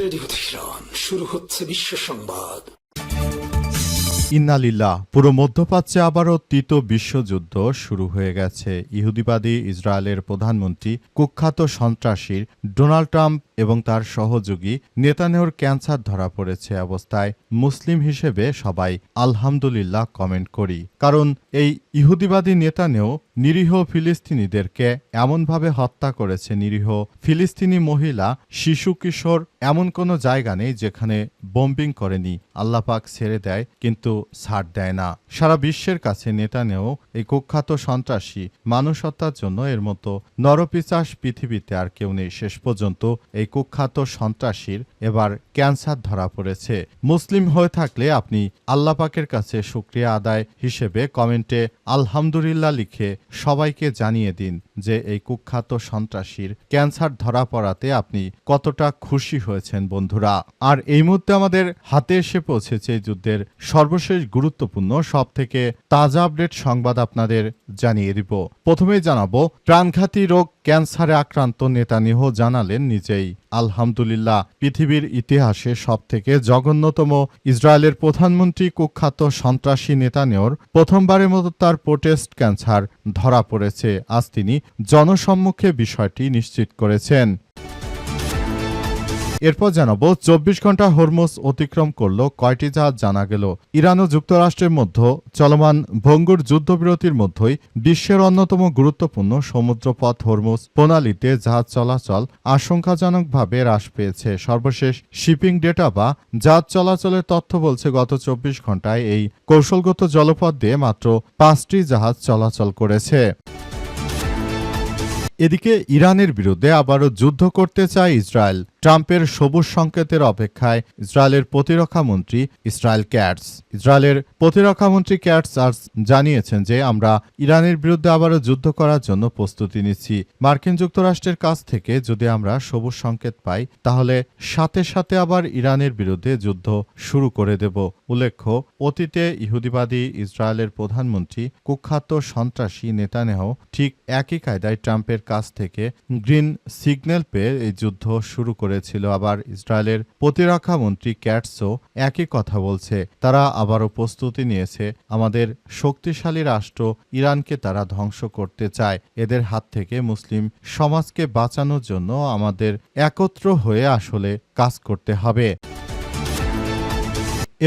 Radio Tehran, শুরু হচ্ছে বিশ্ব সংবাদ। ইন্নালিল্লাহ। পুরো মধ্যপ্রাচ্যে আবারও তৃতীয় বিশ্বযুদ্ধ শুরু হয়ে গেছে। ইহুদিবাদী ইসরায়েলের প্রধানমন্ত্রী কুখ্যাত সন্ত্রাসী ডোনাল্ড ট্রাম্প এবং তার সহযোগী নেতানিয়াহুর ক্যান্সার ধরা পড়েছে অবস্থায় মুসলিম হিসেবে সবাই আলহামদুলিল্লাহ কমেন্ট করি। কারণ এই ইহুদিবাদী নেতানিয়াহু নিরীহ ফিলিস্তিনিদেরকে এমনভাবে হত্যা করেছে, নিরীহ ফিলিস্তিনি মহিলা, শিশু, কিশোর, এমন কোনো জায়গা নেই যেখানে বোম্বিং করেনি। আল্লাহ পাক ছেড়ে দেয় কিন্তু ছাড় দেয় না। সারা বিশ্বের কাছে নেতানিয়াহু এই কুখ্যাত সন্ত্রাসী মানুষ হত্যার জন্য এর মতো নরপিশাচ পৃথিবীতে আর কেউ নেই। শেষ পর্যন্ত এই কুখ্যাত সন্ত্রাসীর এবার ক্যান্সার ধরা পড়েছে। মুসলিম হয়ে থাকলে আপনি আল্লাহ পাকের কাছে শুকরিয়া আদায় হিসেবে কমেন্টে আলহামদুলিল্লাহ লিখে সবাইকে জানিয়ে দিন যে এই কুখ্যাত সন্ত্রাসীর ক্যান্সার ধরা পড়াতে আপনি কতটা খুশি হয়েছেন বন্ধুরা। আর এই মুহূর্তে আমাদের হাতে এসে পৌঁছেছে এই যুদ্ধের সর্বশেষ গুরুত্বপূর্ণ সবথেকে তাজা আপডেট সংবাদ আপনাদের জানিয়ে দিব। প্রথমেই জানাবো, প্রাণঘাতী রোগ ক্যান্সারে আক্রান্ত নেতানিয়াহু জানালেন নিজেই আলহামদুলিল্লাহ। পৃথিবীর ইতিহাসে সবথেকে জঘন্যতম ইসরায়েলের প্রধানমন্ত্রী কুখ্যাত সন্ত্রাসী নেতানিয়াহুর প্রথমবারের মতো তার প্রোস্টেট ক্যান্সার ধরা পড়েছে। আজ তিনি জনসম্মুখে বিষয়টি নিশ্চিত করেছেন। এরপর জানাবো, 24 ঘন্টা হরমুজ অতিক্রম করল কয়টি জাহাজ জানা গেল। ইরান ও যুক্তরাষ্ট্রের মধ্যে চলমান ভঙ্গুর যুদ্ধবিরতির মধ্যেই বিশ্বের অন্যতম গুরুত্বপূর্ণ সমুদ্রপথ হরমুজ প্রণালীতে জাহাজ চলাচল আশঙ্কাজনকভাবে হ্রাস পেয়েছে। সর্বশেষ শিপিং ডেটা বা জাহাজ চলাচলের তথ্য বলছে, গত 24 ঘন্টায় এই কৌশলগত জলপথ দিয়ে মাত্র 5টি জাহাজ চলাচল করেছে। এদিকে ইরানের বিরুদ্ধে আবারও যুদ্ধ করতে চায় ইসরায়েল। ট্রাম্পের সবুজ সংকেতের অপেক্ষায় ইসরায়েলের প্রতিরক্ষামন্ত্রী ইসরায়েল ক্যাটস। ইসরায়েলের প্রতিরক্ষামন্ত্রী ক্যাটস আজ জানিয়েছেন যে আমরা ইরানের বিরুদ্ধে আবারও যুদ্ধ করার জন্য প্রস্তুতি নিচ্ছি। মার্কিন যুক্তরাষ্ট্রের কাছ থেকে যদি আমরা সবুজ সংকেত পাই তাহলে সাথে সাথে আবার ইরানের বিরুদ্ধে যুদ্ধ শুরু করে দেব। উল্লেখ্য, অতীতে ইহুদিবাদী ইসরায়েলের প্রধানমন্ত্রী কুখ্যাত সন্ত্রাসী নেতানিয়াহু ঠিক একই কায়দায় ট্রাম্পের কাছ থেকে গ্রিন সিগন্যাল পেয়ে এই যুদ্ধ শুরু করেছিল। আবার ইসরায়েলের প্রতিরক্ষা মন্ত্রী ক্যাটসও একই কথা বলছে। তারা আবারও প্রস্তুতি নিয়েছে। আমাদের শক্তিশালী রাষ্ট্র ইরানকে তারা ধ্বংস করতে চায়। এদের হাত থেকে মুসলিম সমাজকে বাঁচানোর জন্য আমাদের একত্র হয়ে আসলে কাজ করতে হবে।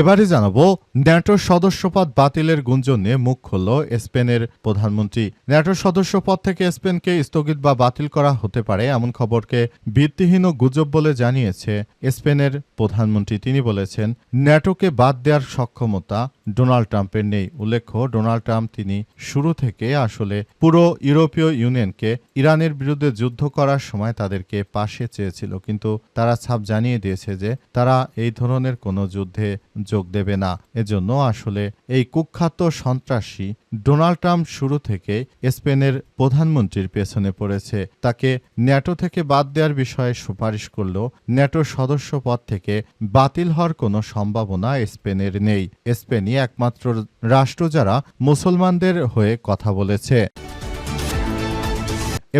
এবারে জানাবো, ন্যাটোর সদস্যপদ বাতিলের গুঞ্জনে মুখ খুলল স্পেনের প্রধানমন্ত্রী। ন্যাটোর সদস্যপদ থেকে স্পেনকে স্থগিত বা বাতিল করা হতে পারে এমন খবরকে ভিত্তিহীন ও গুজব বলে জানিয়েছে স্পেনের প্রধানমন্ত্রী। তিনি বলেছেন, ন্যাটোকে বাদ দেওয়ার সক্ষমতা ডোনাল্ড ট্রাম্পের নেই। উল্লেখ্য, ডোনাল্ড ট্রাম্প তিনি শুরু থেকে আসলে পুরো ইউরোপীয় ইউনিয়নকে ইরানের বিরুদ্ধে যুদ্ধ করার সময় তাদেরকে পাশে চেয়েছিল, কিন্তু তারা ছাপ জানিয়ে দিয়েছে যে তারা এই ধরনের কোনো যুদ্ধে যোগ দেবে না। এজন্য আসলে এই কুখ্যাত সন্ত্রাসী ডোনাল্ড ট্রাম্প শুরু থেকে স্পেনের প্রধানমন্ত্রীর পেছনে পড়েছে। তাকে ন্যাটো থেকে বাদ দেওয়ার বিষয়ে সুপারিশ করলেও ন্যাটোর সদস্য পদ থেকে বাতিল হওয়ার কোনো সম্ভাবনা স্পেনের নেই। স্পেনই একমাত্র রাষ্ট্র যারা মুসলমানদের হয়ে কথা বলেছে।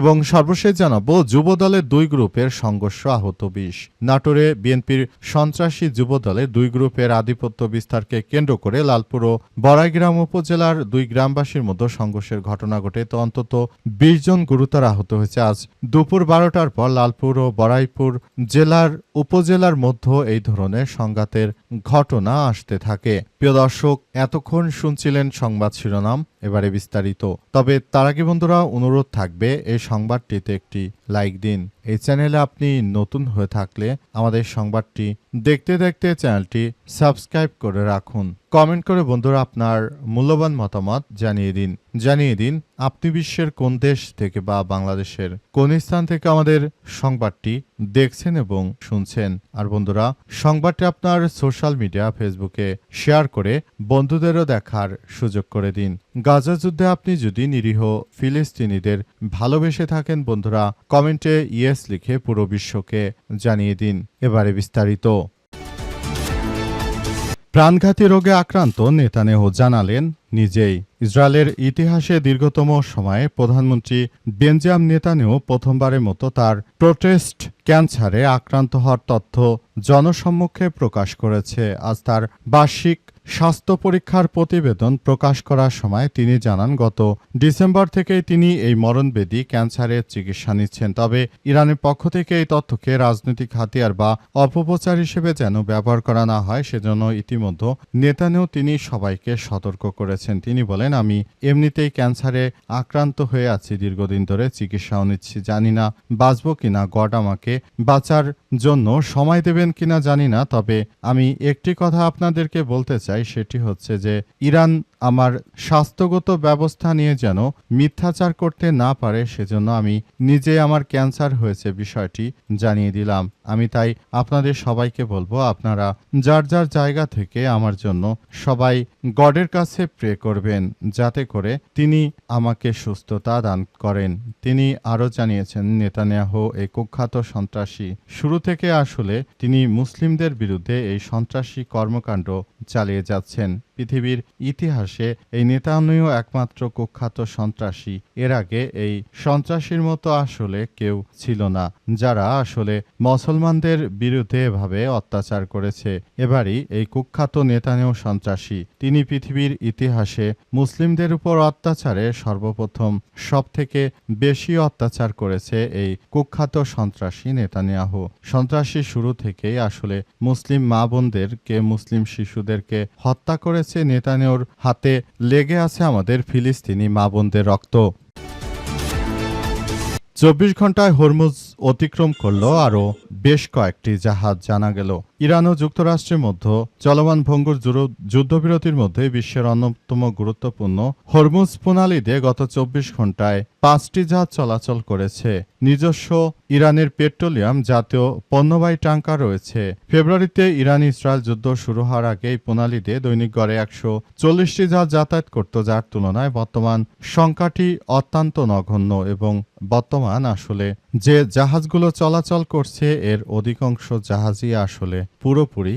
এবং সর্বশেষ জানাবো, যুবদলের 2 গ্রুপের সংঘর্ষ, আহত 20। নাটোরে বিএনপির সন্ত্রাসী যুবদলের 2 গ্রুপের আধিপত্য বিস্তারকে কেন্দ্র করে লালপুর ও বড়াইগ্রাম উপজেলার 2 গ্রামবাসীর মধ্যে সংঘর্ষের ঘটনা ঘটে। তো অন্তত 20 জন গুরুতর আহত হয়েছে। আজ দুপুর 12টার পর লালপুর ও বড়াইপুর জেলার উপজেলার মধ্যে এই ধরনের সংঘাতের ঘটনা আসতে থাকে। প্রিয় দর্শক, এতক্ষণ শুনছিলেন সংবাদ শিরোনাম, এবারে বিস্তারিত। তবে তার আগে বন্ধুরা অনুরোধ থাকবে এই সংবাদটিতে একটি লাইক দিন। এই চ্যানেলে আপনি নতুন হয়ে থাকলে আমাদের সংবাদটি দেখতে দেখতে চ্যানেলটি সাবস্ক্রাইব করে রাখুন। কমেন্ট করে বন্ধুরা আপনার মূল্যবান মতামত জানিয়ে দিন আপনি বিশ্বের কোন দেশ থেকে বা বাংলাদেশের কোন স্থান থেকে আমাদের সংবাদটি দেখছেন এবং শুনছেন। আর বন্ধুরা, সংবাদটি আপনার সোশ্যাল মিডিয়া ফেসবুকে শেয়ার করে বন্ধুদেরও দেখার সুযোগ করে দিন। গাজা যুদ্ধে আপনি যদি নিরীহ ফিলিস্তিনিদের ভালোবেসে থাকেন বন্ধুরা, কমেন্টে ইয়েস লিখে পুরো বিশ্বকে জানিয়ে দিন। এবারে বিস্তারিত। প্রাণঘাতী রোগে আক্রান্ত নেতানিয়াহু জানালেন নিজেই ইসরায়েলের ইতিহাসে দীর্ঘতম সময়ে প্রধানমন্ত্রী বেঞ্জামিন নেতানিয়াহু প্রথমবারের মতো তার প্রোস্টেট ক্যান্সারে আক্রান্ত হওয়ার তথ্য জনসম্মুখে প্রকাশ করেছে। আজ তার বার্ষিক স্বাস্থ্য পরীক্ষার প্রতিবেদন প্রকাশ করার সময় তিনি জানান, গত ডিসেম্বর থেকেই তিনি এই মরণবেদী ক্যান্সারের চিকিৎসা নিচ্ছেন। তবে ইরানের পক্ষ থেকে এই তথ্যকে রাজনৈতিক হাতিয়ার বা অপপ্রচার হিসেবে যেন ব্যবহার করা না হয়, সেজন্য ইতিমধ্যে নেতানিয়াহু তিনি সবাইকে সতর্ক করেছেন। তিনি বলেন, আমি এমনিতেই ক্যান্সারে আক্রান্ত হয়ে আছি, দীর্ঘদিন ধরে চিকিৎসাও নিচ্ছি। জানি না বাঁচব কিনা, গড আমাকে বাঁচার জন্য সময় দেবেন কিনা জানি না। তবে আমি একটি কথা আপনাদেরকে বলতে চাই, সেটি হচ্ছে যে ইরান আমার স্বাস্থ্যগত ব্যবস্থা নিয়ে যেন মিথ্যাচার করতে না পারে, সেজন্য আমি নিজে আমার ক্যান্সার হয়েছে বিষয়টি জানিয়ে দিলাম। আমি তাই আপনাদের সবাইকে বলবো, আপনারা যার যার জায়গা থেকে আমার জন্য সবাই গডের কাছে প্রে করবেন, যাতে করে তিনি আমাকে সুস্থতা দান করেন। তিনি আরও জানিয়েছেন, নেতানিয়াহু এই কুখ্যাত সন্ত্রাসী শুরু থেকে আসলে তিনি মুসলিমদের বিরুদ্ধে এই সন্ত্রাসী কর্মকাণ্ড চালিয়ে যাচ্ছেন। পৃথিবীর ইতিহাসে এই নেতানিয়াহু একমাত্র কুখ্যাত সন্ত্রাসী। এর আগে এই সন্ত্রাসীর মতো আসলে কেউ ছিল না, যারা আসলে মুসলমানদের বিরুদ্ধে এভাবে অত্যাচার করেছে। এবারই এই কুখ্যাত নেতানিয়াহু সন্ত্রাসী। তিনি পৃথিবীর ইতিহাসে মুসলিমদের উপর অত্যাচারে সর্বপ্রথম সবথেকে বেশি অত্যাচার করেছে এই কুখ্যাত সন্ত্রাসী নেতানিয়াহু। সন্ত্রাসী শুরু থেকেই আসলে মুসলিম মা বোনদেরকে, মুসলিম শিশুদেরকে হত্যা করেছে। নেতানিয়াহুর হাতে লেগে আছে আমাদের ফিলিস্তিনি মা বোনদের রক্ত। 24 ঘন্টায় হরমুজ অতিক্রম করল আরও বেশ কয়েকটি জাহাজ, জানা গেল। ইরান ও যুক্তরাষ্ট্রের মধ্যে চলমান ভঙ্গুর যুদ্ধবিরতির মধ্যে বিশ্বের অন্যতম গুরুত্বপূর্ণ হরমুজ প্রণালী দিয়ে গত 24 ঘন্টায় 5টি জাহাজ চলাচল করেছে। নিজস্ব ইরানের পেট্রোলিয়াম জাতীয় পণ্যবাহী ট্যাঙ্কার রয়েছে। ফেব্রুয়ারিতে ইরান ইসরায়েল যুদ্ধ শুরু হওয়ার আগে এই প্রণালী দিয়ে দৈনিক গড়ে 140টি জাহাজ যাতায়াত করত, যার তুলনায় বর্তমান সংখ্যাটি অত্যন্ত নগণ্য। এবং বর্তমান আসলে যে জাহাজগুলো চলাচল করছে এর অধিকাংশ জাহাজই আসলে পুরোপুরি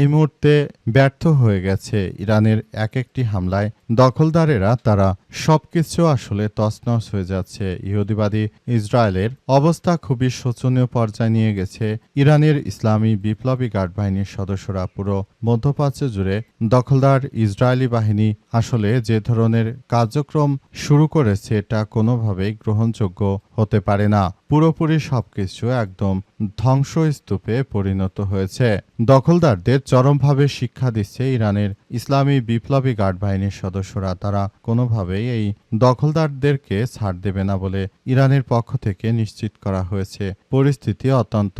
এই মুহূর্তে ব্যর্থ হয়ে গেছে। ইরানের এক একটি হামলায় দখলদারেরা তারা সবকিছু আসলে তছনছ হয়ে যাচ্ছে। ইহুদিবাদী ইসরায়েলের অবস্থা খুবই শোচনীয় পর্যায়ে নিয়ে গেছে। ইরানের ইসলামী বিপ্লবী গার্ড বাহিনীর সদস্যরা পুরো মধ্যপ্রাচ্য জুড়ে দখলদার ইসরায়েলি বাহিনী আসলে যে ধরনের কার্যক্রম শুরু করেছে এটা কোনোভাবেই গ্রহণযোগ্য হতে পারে না। পুরোপুরি সবকিছু একদম ধ্বংসস্তূপে পরিণত হয়েছে। দখলদারদের চরমভাবে শিক্ষা দিচ্ছে ইরানের ইসলামী বিপ্লবী গার্ড বাহিনীর সদস্যরা। তারা কোনোভাবেই এই দখলদারদেরকে ছাড় দেবে না বলে ইরানের পক্ষ থেকে নিশ্চিত করা হয়েছে। পরিস্থিতি অত্যন্ত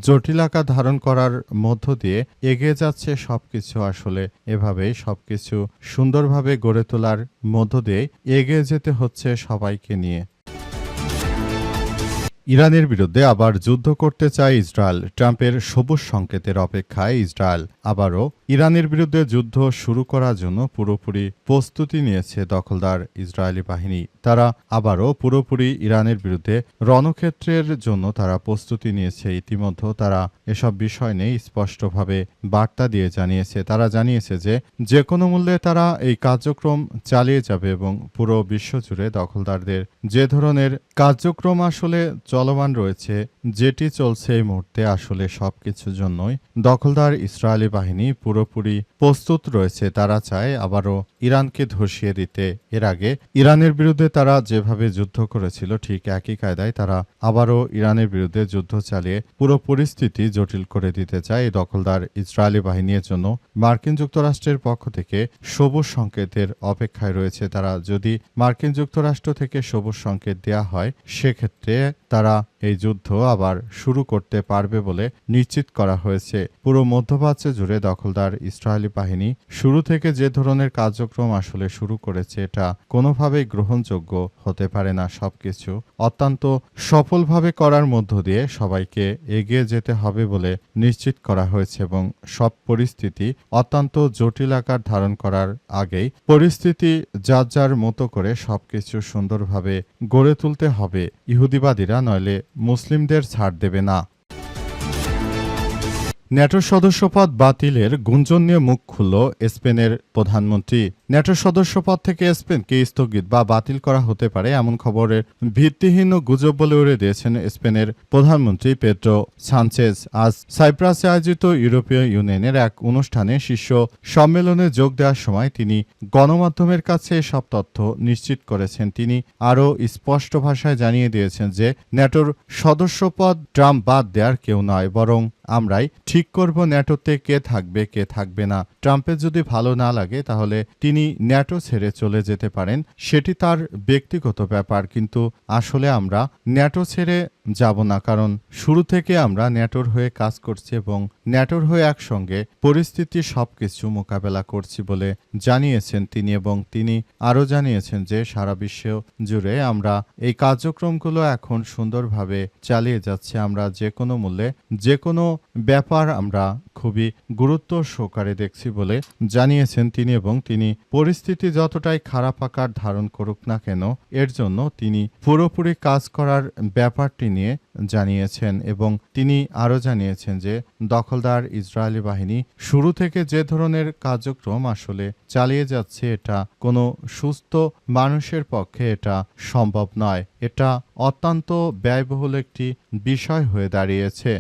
জটিল আকার ধারণ করার মধ্য দিয়ে এগিয়ে যাচ্ছে সবকিছু। আসলে এভাবেই সবকিছু সুন্দরভাবে গড়ে তোলার মধ্য দিয়ে এগিয়ে যেতে হচ্ছে সবাইকে নিয়ে। ইরানের বিরুদ্ধে আবার যুদ্ধ করতে চায় ইসরায়েল। ট্রাম্পের সবুজ সংকেতের অপেক্ষায় ইসরায়েল আবারও ইরানের বিরুদ্ধে যুদ্ধ শুরু করার জন্য পুরোপুরি প্রস্তুতি নিয়েছে দখলদার ইসরায়েলি বাহিনী। তারা আবারও পুরোপুরি ইরানের বিরুদ্ধে রণক্ষেত্রের জন্য তারা প্রস্তুতি নিয়েছে। ইতিমধ্যে তারা এসব বিষয় নিয়ে স্পষ্টভাবে বার্তা দিয়ে জানিয়েছে। তারা জানিয়েছে যে কোনো মূল্যে তারা এই কার্যক্রম চালিয়ে যাবে এবং পুরো বিশ্বজুড়ে দখলদারদের যে ধরনের কার্যক্রম আসলে চলমান রয়েছে, যেটি চলছে এই মুহূর্তে, আসলে সবকিছুর জন্যই দখলদার ইসরায়েলি বাহিনী পুরোপুরি প্রস্তুত রয়েছে। তারা চায় আবারও ইরানকে ধসিয়ে দিতে। এর আগে ইরানের বিরুদ্ধে তারা যেভাবে যুদ্ধ করেছিল ঠিক একই কায়দায় তারা আবারও ইরানের বিরুদ্ধে যুদ্ধ চালিয়ে পুরো পরিস্থিতি জটিল করে দিতে চায় এই দখলদার ইসরায়েলি বাহিনীর জন্য। মার্কিন যুক্তরাষ্ট্রের পক্ষ থেকে সবুজ সংকেতের অপেক্ষায় রয়েছে তারা। যদি মার্কিন যুক্তরাষ্ট্র থেকে সবুজ সংকেত দেয়া হয়, সেক্ষেত্রে তারা এই যুদ্ধ আবার শুরু করতে পারবে বলে নিশ্চিত করা হয়েছে। পুরো মধ্যপ্রাচ্য জুড়ে দখলদার ইসরায়েলি বাহিনী শুরু থেকে যে ধরনের কার্যক্রম আসলে শুরু করেছে এটা কোনোভাবেই গ্রহণযোগ্য হতে পারে না। সবকিছু অত্যন্ত সফলভাবে করার মধ্য দিয়ে সবাইকে এগিয়ে যেতে হবে বলে নিশ্চিত করা হয়েছে এবং সব পরিস্থিতি অত্যন্ত জটিল আকার ধারণ করার আগেই পরিস্থিতি যার যার মতো করে সবকিছু সুন্দরভাবে গড়ে তুলতে হবে। ইহুদিবাদীরা নইলে মুসলিমদের ছাড় দেবে না। ন্যাটোর সদস্যপদ বাতিলের গুঞ্জন নিয়ে মুখ খুলল স্পেনের প্রধানমন্ত্রী। ন্যাটোর সদস্যপদ থেকে স্পেনকে স্থগিত বা বাতিল করা হতে পারে এমন খবরের ভিত্তিহীন ও গুজব বলে উড়ে দিয়েছেন স্পেনের প্রধানমন্ত্রী পেদ্রো সানচেজ। আজ সাইপ্রাসে আয়োজিত ইউরোপীয় ইউনিয়নের এক অনুষ্ঠানে শীর্ষ সম্মেলনে যোগ দেওয়ার সময় তিনি গণমাধ্যমের কাছে এসব তথ্য নিশ্চিত করেছেন। তিনি আরও স্পষ্ট ভাষায় জানিয়ে দিয়েছেন যে ন্যাটোর সদস্যপদ ট্রাম্প বাদ দেওয়ার কেউ নয়, বরং আমরাই ঠিক করব ন্যাটোতে কে থাকবে কে থাকবে না। ট্রাম্পের যদি ভালো না লাগে তাহলে তিনি ন্যাটো ছেড়ে চলে যেতে পারেন, সেটি তার ব্যক্তিগত ব্যাপার। কিন্তু আসলে আমরা ন্যাটো ছেড়ে যাব না, কারণ শুরু থেকে আমরা ন্যাটোর হয়ে কাজ করছি এবং ন্যাটোর হয়ে একসঙ্গে পরিস্থিতি সবকিছু মোকাবেলা করছি বলে জানিয়েছেন তিনি। এবং তিনি আরও জানিয়েছেন যে সারা বিশ্ব জুড়ে আমরা এই কার্যক্রমগুলো এখন সুন্দরভাবে চালিয়ে যাচ্ছি। আমরা যে কোনো মূল্যে যে কোনো ব্যাপার আমরা খুবই গুরুত্ব সহকারে দেখছি বলে জানিয়েছেন তিনি। এবং তিনি পরিস্থিতি যতটাই খারাপ আকার ধারণ করুক না কেন এর জন্য তিনি পুরোপুরি কাজ করার ব্যাপারটি নিয়ে জানিয়েছেন। এবং তিনি আরও জানিয়েছেন যে দখলদার ইসরায়েলি বাহিনী শুরু থেকে যে ধরনের কার্যক্রম আসলে চালিয়ে যাচ্ছে এটা কোনো সুস্থ মানুষের পক্ষে এটা সম্ভব নয়। এটা অত্যন্ত ব্যয়বহুল একটি বিষয় হয়ে দাঁড়িয়েছে।